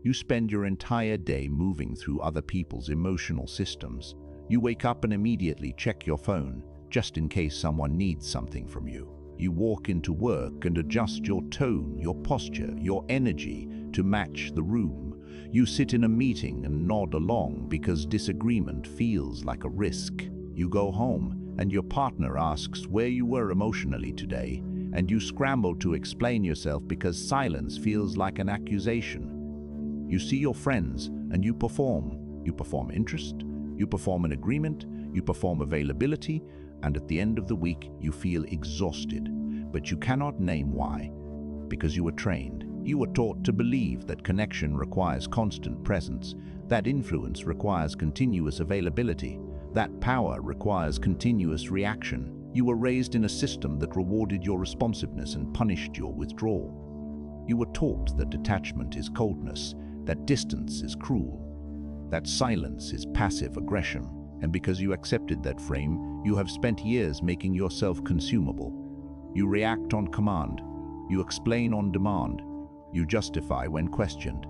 You spend your entire day moving through other people's emotional systems. You wake up and immediately check your phone, just in case someone needs something from you. You walk into work and adjust your tone, your posture, your energy to match the room. You sit in a meeting and nod along because disagreement feels like a risk. You go home and your partner asks where you were emotionally today, and you scramble to explain yourself because silence feels like an accusation. You see your friends and you perform. You perform interest, you perform an agreement, you perform availability, and at the end of the week you feel exhausted. But you cannot name why, because you were trained. You were taught to believe that connection requires constant presence, that influence requires continuous availability, that power requires continuous reaction. You were raised in a system that rewarded your responsiveness and punished your withdrawal. You were taught that detachment is coldness, that distance is cruel, that silence is passive aggression. And because you accepted that frame, you have spent years making yourself consumable. You react on command, you explain on demand, you justify when questioned.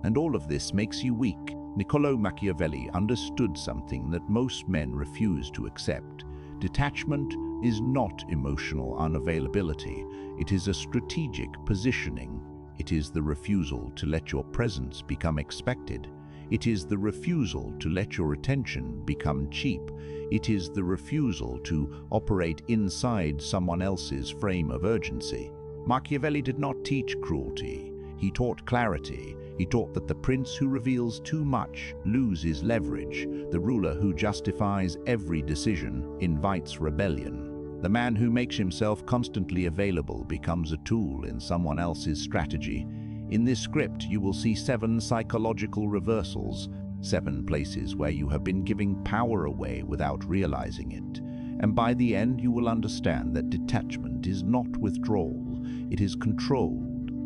And all of this makes you weak. Niccolò Machiavelli understood something that most men refuse to accept. Detachment is not emotional unavailability. It is a strategic positioning. It is the refusal to let your presence become expected. It is the refusal to let your attention become cheap. It is the refusal to operate inside someone else's frame of urgency. Machiavelli did not teach cruelty. He taught clarity. He taught that the prince who reveals too much loses leverage. The ruler who justifies every decision invites rebellion. The man who makes himself constantly available becomes a tool in someone else's strategy. In this script, you will see 7 psychological reversals, 7 places where you have been giving power away without realizing it. And by the end, you will understand that detachment is not withdrawal, it is control.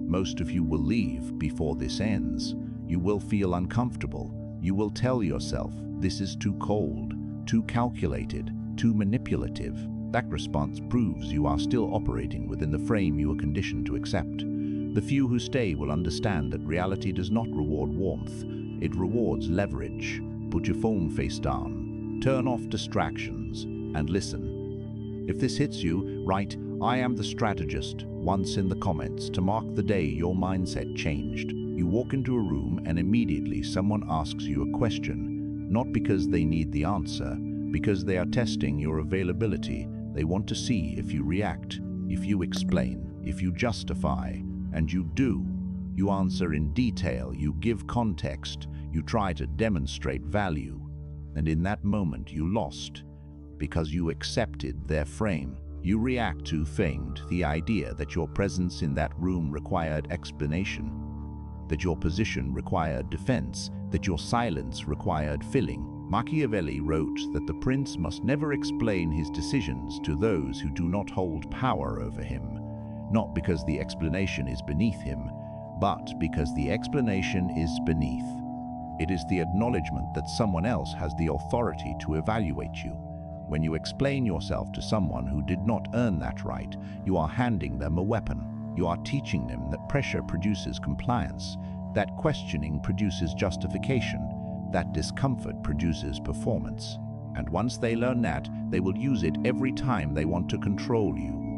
Most of you will leave before this ends. You will feel uncomfortable. You will tell yourself, this is too cold, too calculated, too manipulative. That response proves you are still operating within the frame you are conditioned to accept. The few who stay will understand that reality does not reward warmth, it rewards leverage. Put your phone face down, turn off distractions, and listen. If this hits you, write, "I am the strategist," once in the comments to mark the day your mindset changed. You walk into a room and immediately someone asks you a question, not because they need the answer, because they are testing your availability. They want to see if you react, if you explain, if you justify. And you do. You answer in detail, you give context, you try to demonstrate value. And in that moment you lost, because you accepted their frame. You react to feigned the idea that your presence in that room required explanation, that your position required defense, that your silence required filling. Machiavelli wrote that the prince must never explain his decisions to those who do not hold power over him. Not because the explanation is beneath him, but because the explanation is beneath. It is the acknowledgement that someone else has the authority to evaluate you. When you explain yourself to someone who did not earn that right, you are handing them a weapon. You are teaching them that pressure produces compliance, that questioning produces justification, that discomfort produces performance. And once they learn that, they will use it every time they want to control you.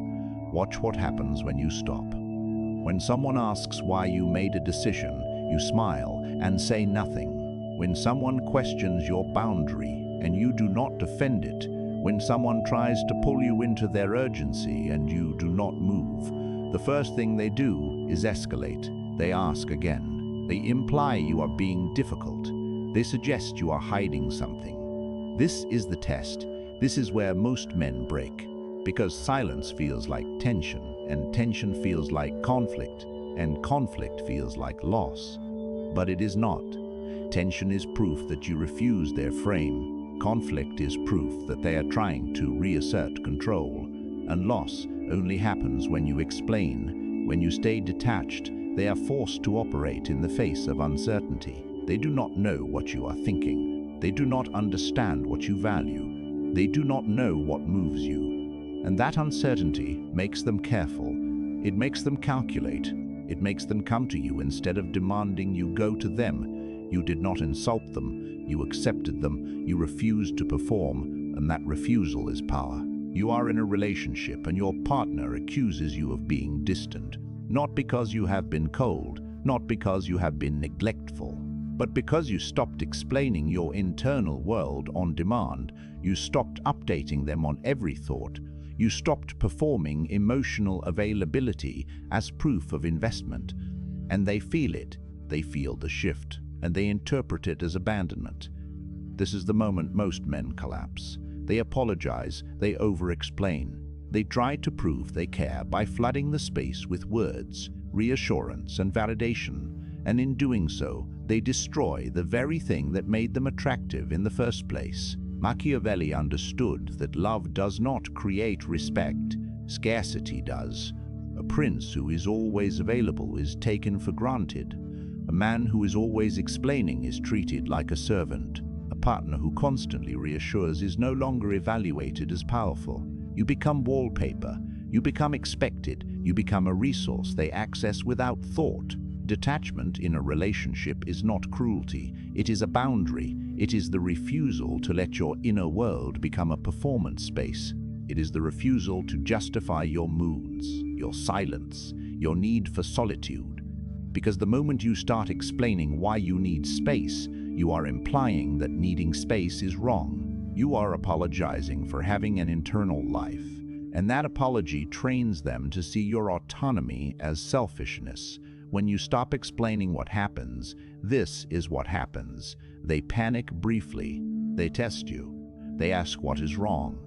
Watch what happens when you stop. When someone asks why you made a decision, you smile and say nothing. When someone questions your boundary and you do not defend it, when someone tries to pull you into their urgency and you do not move, the first thing they do is escalate. They ask again. They imply you are being difficult. They suggest you are hiding something. This is the test. This is where most men break. Because silence feels like tension, and tension feels like conflict, and conflict feels like loss. But it is not. Tension is proof that you refuse their frame. Conflict is proof that they are trying to reassert control. And loss only happens when you explain. When you stay detached, they are forced to operate in the face of uncertainty. They do not know what you are thinking. They do not understand what you value. They do not know what moves you. And that uncertainty makes them careful. It makes them calculate. It makes them come to you instead of demanding you go to them. You did not insult them, you accepted them, you refused to perform, and that refusal is power. You are in a relationship and your partner accuses you of being distant, not because you have been cold, not because you have been neglectful, but because you stopped explaining your internal world on demand. You stopped updating them on every thought. You stopped performing emotional availability as proof of investment. And they feel it. They feel the shift, and they interpret it as abandonment. This is the moment most men collapse. They apologize, they over-explain. They try to prove they care by flooding the space with words, reassurance, and validation. And in doing so, they destroy the very thing that made them attractive in the first place. Machiavelli understood that love does not create respect, scarcity does. A prince who is always available is taken for granted. A man who is always explaining is treated like a servant. A partner who constantly reassures is no longer evaluated as powerful. You become wallpaper, you become expected, you become a resource they access without thought. Detachment in a relationship is not cruelty, it is a boundary. It is the refusal to let your inner world become a performance space. It is the refusal to justify your moods, your silence, your need for solitude. Because the moment you start explaining why you need space, you are implying that needing space is wrong. You are apologizing for having an internal life, and that apology trains them to see your autonomy as selfishness. When you stop explaining what happens, this is what happens. They panic briefly. They test you. They ask what is wrong.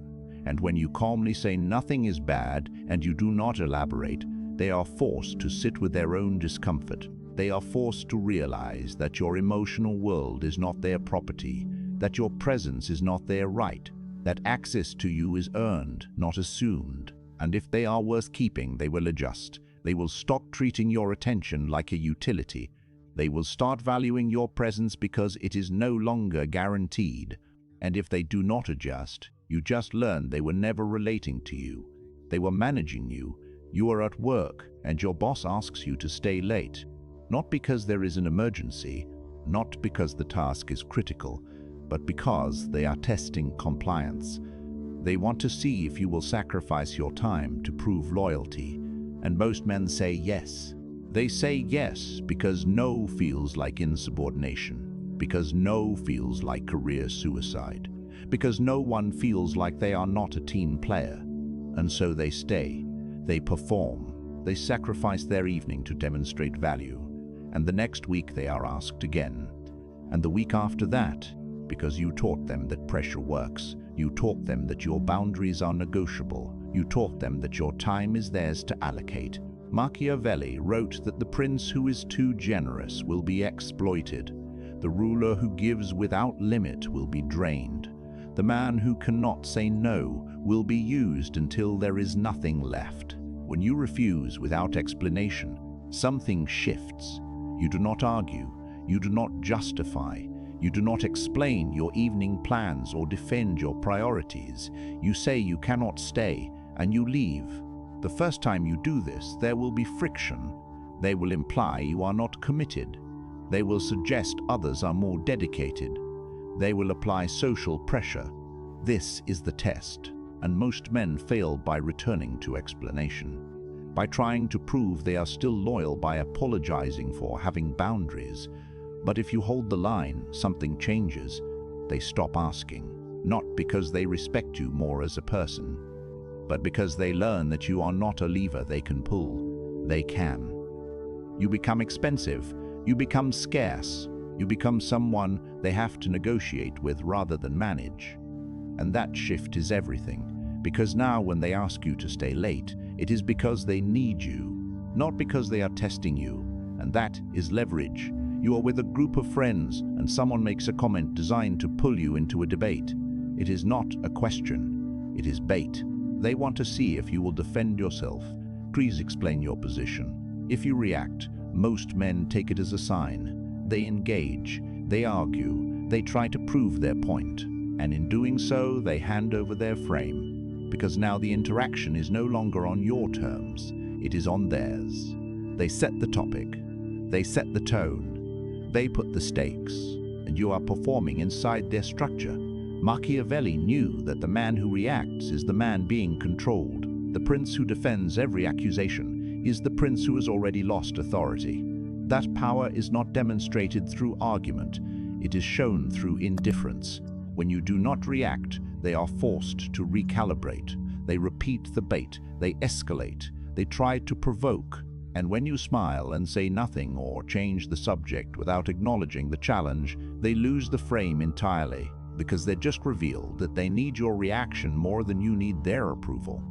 And when you calmly say nothing is bad and you do not elaborate, they are forced to sit with their own discomfort. They are forced to realize that your emotional world is not their property, that your presence is not their right, that access to you is earned, not assumed. And if they are worth keeping, they will adjust. They will stop treating your attention like a utility. They will start valuing your presence because it is no longer guaranteed. And if they do not adjust, you just learn they were never relating to you. They were managing you. You are at work and your boss asks you to stay late. Not because there is an emergency, not because the task is critical, but because they are testing compliance. They want to see if you will sacrifice your time to prove loyalty. And most men say yes. They say yes because no feels like insubordination, because no feels like career suicide, because no one feels like they are not a team player. And so they stay, they perform, they sacrifice their evening to demonstrate value. And the next week they are asked again. And the week after that, because you taught them that pressure works, you taught them that your boundaries are negotiable, you taught them that your time is theirs to allocate. Machiavelli wrote that the prince who is too generous will be exploited. The ruler who gives without limit will be drained. The man who cannot say no will be used until there is nothing left. When you refuse without explanation, something shifts. You do not argue, you do not justify, you do not explain your evening plans or defend your priorities. You say you cannot stay, and you leave. The first time you do this, there will be friction. They will imply you are not committed. They will suggest others are more dedicated. They will apply social pressure. This is the test, and most men fail by returning to explanation, by trying to prove they are still loyal by apologizing for having boundaries. But if you hold the line, something changes. They stop asking, not because they respect you more as a person, but because they learn that you are not a lever they can pull. They can. You become expensive. You become scarce. You become someone they have to negotiate with rather than manage. And that shift is everything, because now when they ask you to stay late, it is because they need you, not because they are testing you. And that is leverage. You are with a group of friends and someone makes a comment designed to pull you into a debate. It is not a question. It is bait. They want to see if you will defend yourself. Please explain your position. If you react, most men take it as a sign. They engage, they argue, they try to prove their point. And in doing so, they hand over their frame. Because now the interaction is no longer on your terms, it is on theirs. They set the topic. They set the tone. They put the stakes, and you are performing inside their structure. Machiavelli knew that the man who reacts is the man being controlled. The prince who defends every accusation is the prince who has already lost authority. That power is not demonstrated through argument. It is shown through indifference. When you do not react, they are forced to recalibrate. They repeat the bait. They escalate. They try to provoke. And when you smile and say nothing or change the subject without acknowledging the challenge, they lose the frame entirely, because they just revealed that they need your reaction more than you need their approval.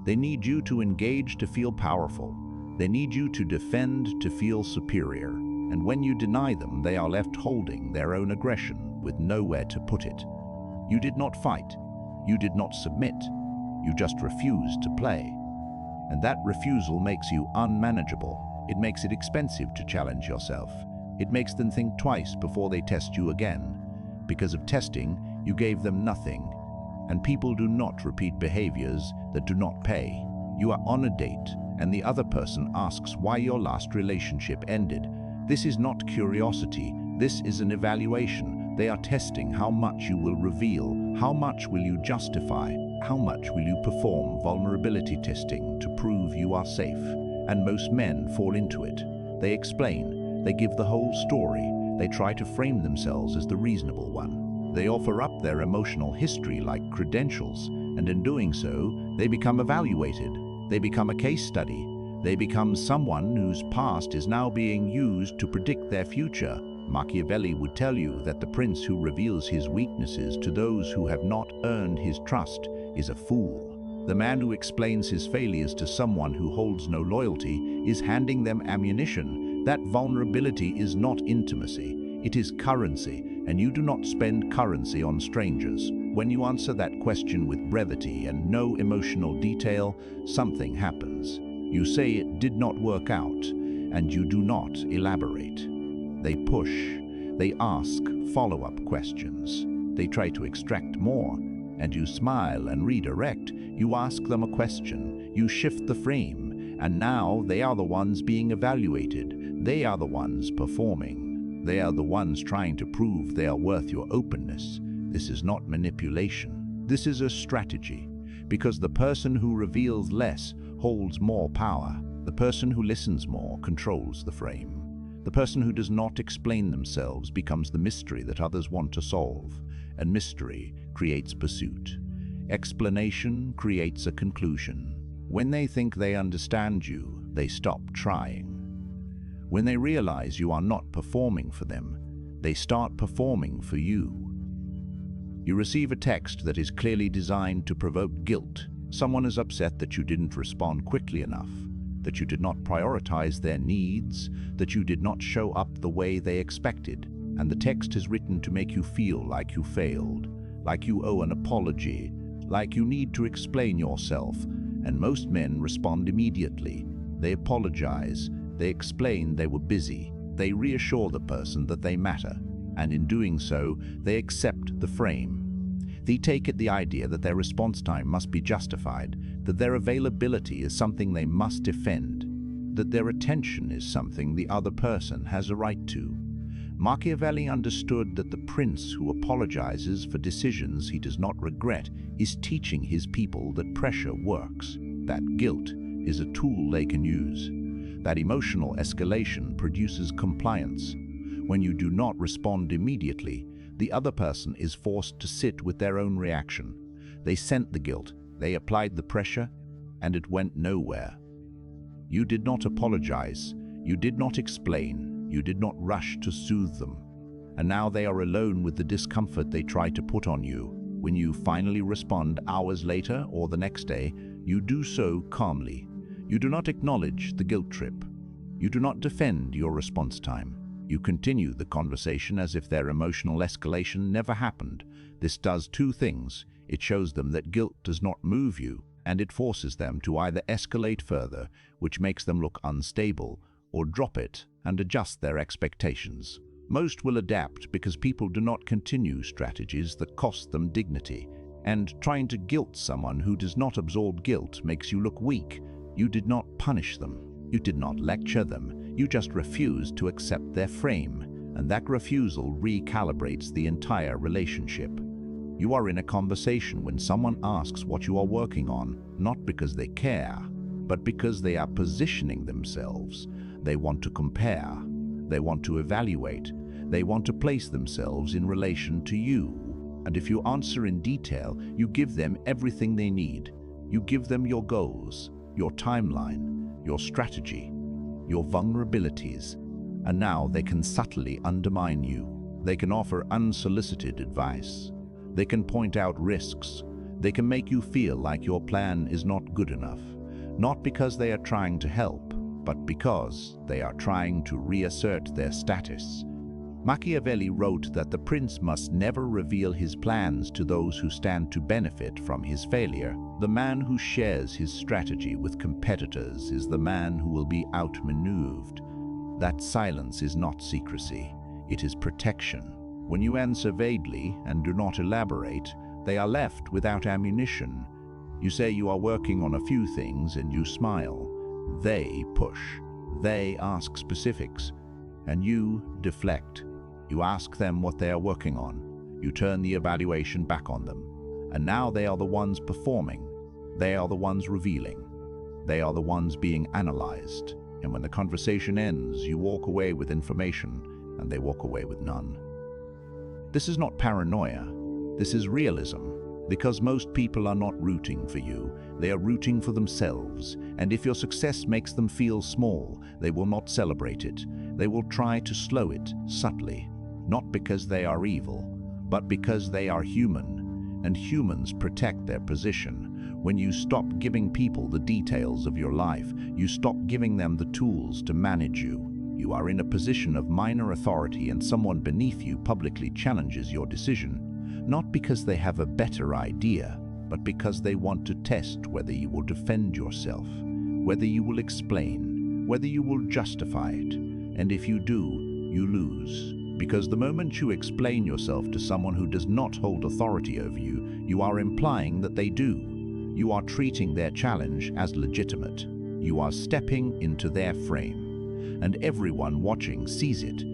They need you to engage to feel powerful. They need you to defend to feel superior. And when you deny them, they are left holding their own aggression with nowhere to put it. You did not fight. You did not submit. You just refused to play. And that refusal makes you unmanageable. It makes it expensive to challenge yourself. It makes them think twice before they test you again. Because of testing, you gave them nothing. And people do not repeat behaviors that do not pay. You are on a date, and the other person asks why your last relationship ended. This is not curiosity. This is an evaluation. They are testing how much you will reveal, how much will you justify, how much will you perform vulnerability testing to prove you are safe. And most men fall into it. They explain, they give the whole story, they try to frame themselves as the reasonable one. They offer up their emotional history like credentials, and in doing so, they become evaluated. They become a case study. They become someone whose past is now being used to predict their future. Machiavelli would tell you that the prince who reveals his weaknesses to those who have not earned his trust is a fool. The man who explains his failures to someone who holds no loyalty is handing them ammunition. That vulnerability is not intimacy, it is currency, and you do not spend currency on strangers. When you answer that question with brevity and no emotional detail, something happens. You say it did not work out, and you do not elaborate. They push, they ask follow-up questions. They try to extract more, and you smile and redirect. You ask them a question, you shift the frame, and now they are the ones being evaluated. They are the ones performing. They are the ones trying to prove they are worth your openness. This is not manipulation. This is a strategy, because the person who reveals less holds more power. The person who listens more controls the frame. The person who does not explain themselves becomes the mystery that others want to solve, and mystery creates pursuit. Explanation creates a conclusion. When they think they understand you, they stop trying. When they realize you are not performing for them, they start performing for you. You receive a text that is clearly designed to provoke guilt. Someone is upset that you didn't respond quickly enough, that you did not prioritize their needs, that you did not show up the way they expected, and the text is written to make you feel like you failed, like you owe an apology, like you need to explain yourself, and most men respond immediately. They apologize, they explain they were busy, they reassure the person that they matter, and in doing so, they accept the frame. They take it the idea that their response time must be justified, that their availability is something they must defend, that their attention is something the other person has a right to. Machiavelli understood that the prince who apologizes for decisions he does not regret is teaching his people that pressure works, that guilt is a tool they can use, that emotional escalation produces compliance. When you do not respond immediately, the other person is forced to sit with their own reaction. They sent the guilt, they applied the pressure, and it went nowhere. You did not apologize, you did not explain, you did not rush to soothe them. And now they are alone with the discomfort they tried to put on you. When you finally respond hours later or the next day, you do so calmly. You do not acknowledge the guilt trip. You do not defend your response time. You continue the conversation as if their emotional escalation never happened. This does two things. It shows them that guilt does not move you, and it forces them to either escalate further, which makes them look unstable, or drop it and adjust their expectations. Most will adapt because people do not continue strategies that cost them dignity, and trying to guilt someone who does not absorb guilt makes you look weak. You did not punish them. You did not lecture them, you just refused to accept their frame, and that refusal recalibrates the entire relationship. You are in a conversation when someone asks what you are working on, not because they care, but because they are positioning themselves. They want to compare, they want to evaluate, they want to place themselves in relation to you. And if you answer in detail, you give them everything they need. You give them your goals, your timeline, your strategy, your vulnerabilities, and now they can subtly undermine you. They can offer unsolicited advice. They can point out risks. They can make you feel like your plan is not good enough, not because they are trying to help, but because they are trying to reassert their status. Machiavelli wrote that the prince must never reveal his plans to those who stand to benefit from his failure. The man who shares his strategy with competitors is the man who will be outmaneuvered. That silence is not secrecy, it is protection. When you answer vaguely and do not elaborate, they are left without ammunition. You say you are working on a few things and you smile. They push. They ask specifics. And you deflect. You ask them what they are working on. You turn the evaluation back on them. And now they are the ones performing. They are the ones revealing. They are the ones being analyzed. And when the conversation ends, you walk away with information, and they walk away with none. This is not paranoia. This is realism. Because most people are not rooting for you, they are rooting for themselves. And if your success makes them feel small, they will not celebrate it. They will try to slow it subtly, not because they are evil, but because they are human. And humans protect their position. When you stop giving people the details of your life, you stop giving them the tools to manage you. You are in a position of minor authority and someone beneath you publicly challenges your decision. Not because they have a better idea, but because they want to test whether you will defend yourself, whether you will explain, whether you will justify it. And if you do, you lose. Because the moment you explain yourself to someone who does not hold authority over you, you are implying that they do. You are treating their challenge as legitimate. You are stepping into their frame. And everyone watching sees it.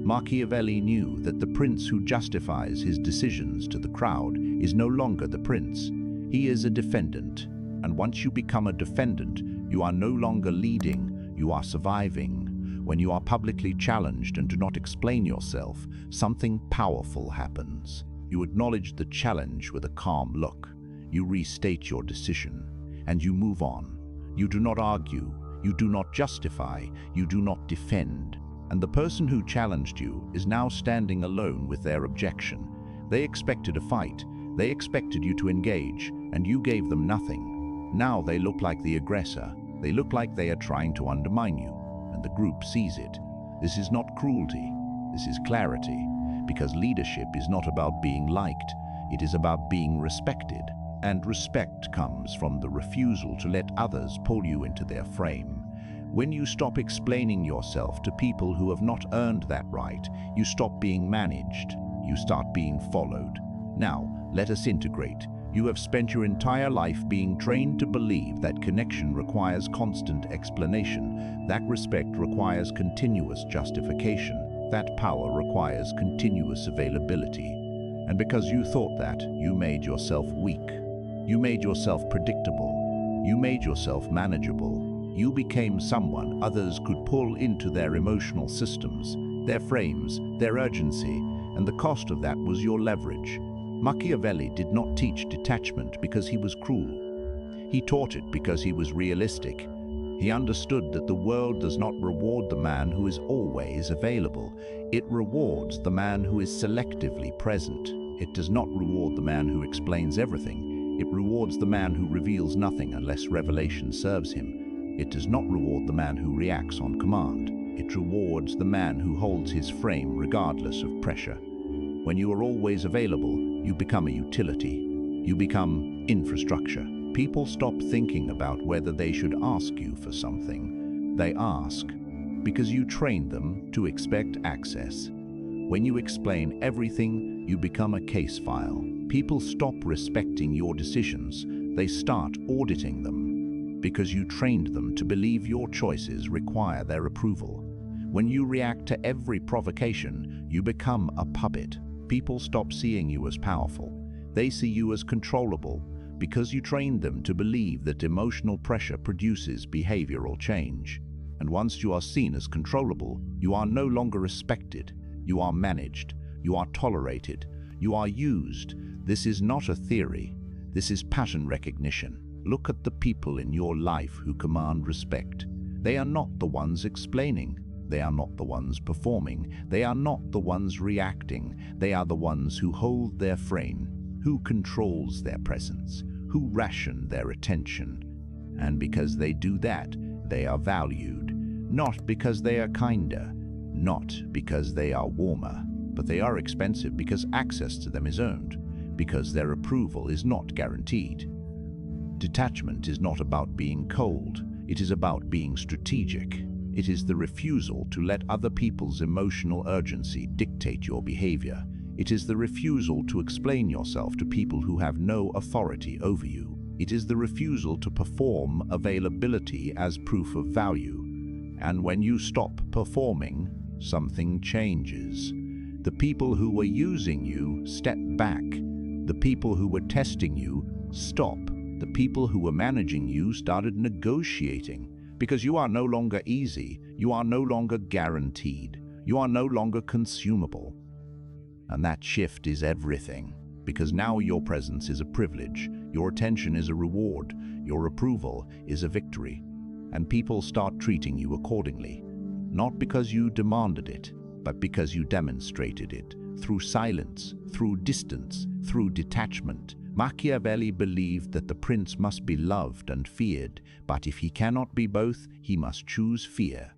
Machiavelli knew that the prince who justifies his decisions to the crowd is no longer the prince. He is a defendant. And once you become a defendant, you are no longer leading, you are surviving. When you are publicly challenged and do not explain yourself, something powerful happens. You acknowledge the challenge with a calm look. You restate your decision, and you move on. You do not argue, you do not justify, you do not defend. And the person who challenged you is now standing alone with their objection. They expected a fight, they expected you to engage, and you gave them nothing. Now they look like the aggressor. They look like they are trying to undermine you, and the group sees it. This is not cruelty, this is clarity, because leadership is not about being liked, it is about being respected. And respect comes from the refusal to let others pull you into their frame. When you stop explaining yourself to people who have not earned that right, you stop being managed, you start being followed. Now, let us integrate. You have spent your entire life being trained to believe that connection requires constant explanation, that respect requires continuous justification, that power requires continuous availability. And because you thought that, you made yourself weak. You made yourself predictable. You made yourself manageable. You became someone others could pull into their emotional systems, their frames, their urgency, and the cost of that was your leverage. Machiavelli did not teach detachment because he was cruel. He taught it because he was realistic. He understood that the world does not reward the man who is always available. It rewards the man who is selectively present. It does not reward the man who explains everything. It rewards the man who reveals nothing unless revelation serves him. It does not reward the man who reacts on command. It rewards the man who holds his frame regardless of pressure. When you are always available, you become a utility. You become infrastructure. People stop thinking about whether they should ask you for something. They ask because you trained them to expect access. When you explain everything, you become a case file. People stop respecting your decisions. They start auditing them. because you trained them to believe your choices require their approval. When you react to every provocation, you become a puppet. People stop seeing you as powerful. They see you as controllable because you trained them to believe that emotional pressure produces behavioral change. And once you are seen as controllable, you are no longer respected. You are managed. You are tolerated. You are used. This is not a theory. This is pattern recognition. Look at the people in your life who command respect. They are not the ones explaining. They are not the ones performing. They are not the ones reacting. They are the ones who hold their frame, who controls their presence, who ration their attention. And because they do that, they are valued. Not because they are kinder, not because they are warmer, but they are expensive because access to them is earned, because their approval is not guaranteed. Detachment is not about being cold, it is about being strategic. It is the refusal to let other people's emotional urgency dictate your behavior. It is the refusal to explain yourself to people who have no authority over you. It is the refusal to perform availability as proof of value. And when you stop performing, something changes. The people who were using you step back. The people who were testing you stop. The people who were managing you started negotiating. Because you are no longer easy, you are no longer guaranteed, you are no longer consumable. And that shift is everything, because now your presence is a privilege, your attention is a reward, your approval is a victory, and people start treating you accordingly, not because you demanded it, but because you demonstrated it, through silence, through distance, through detachment. Machiavelli believed that the prince must be loved and feared, but if he cannot be both, he must choose fear.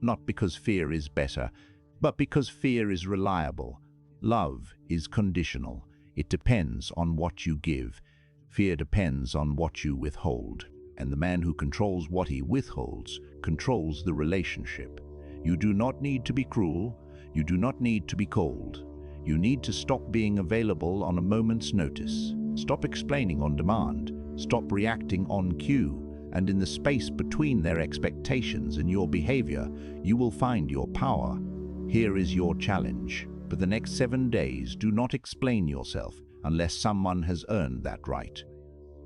Not because fear is better, but because fear is reliable. Love is conditional. It depends on what you give. Fear depends on what you withhold. And the man who controls what he withholds controls the relationship. You do not need to be cruel. You do not need to be cold. You need to stop being available on a moment's notice. Stop explaining on demand. Stop reacting on cue. And in the space between their expectations and your behavior, you will find your power. Here is your challenge. For the next 7 days, do not explain yourself unless someone has earned that right.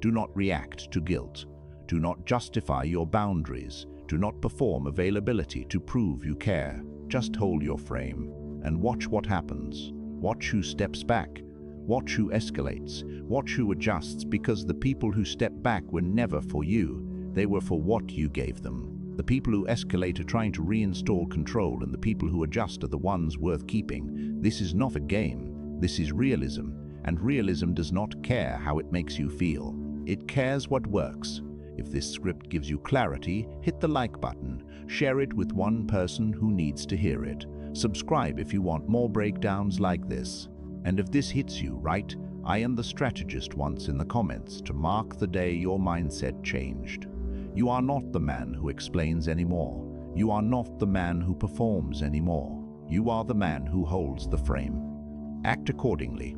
Do not react to guilt. Do not justify your boundaries. Do not perform availability to prove you care. Just hold your frame and watch what happens. Watch who steps back. Watch who escalates. Watch who adjusts, because the people who step back were never for you. They were for what you gave them. The people who escalate are trying to reinstall control, and the people who adjust are the ones worth keeping. This is not a game. This is realism. And realism does not care how it makes you feel. It cares what works. If this script gives you clarity, hit the like button. Share it with one person who needs to hear it. Subscribe if you want more breakdowns like this. And if this hits you right, I am the strategist once in the comments to mark the day your mindset changed. You are not the man who explains anymore. You are not the man who performs anymore. You are the man who holds the frame. Act accordingly.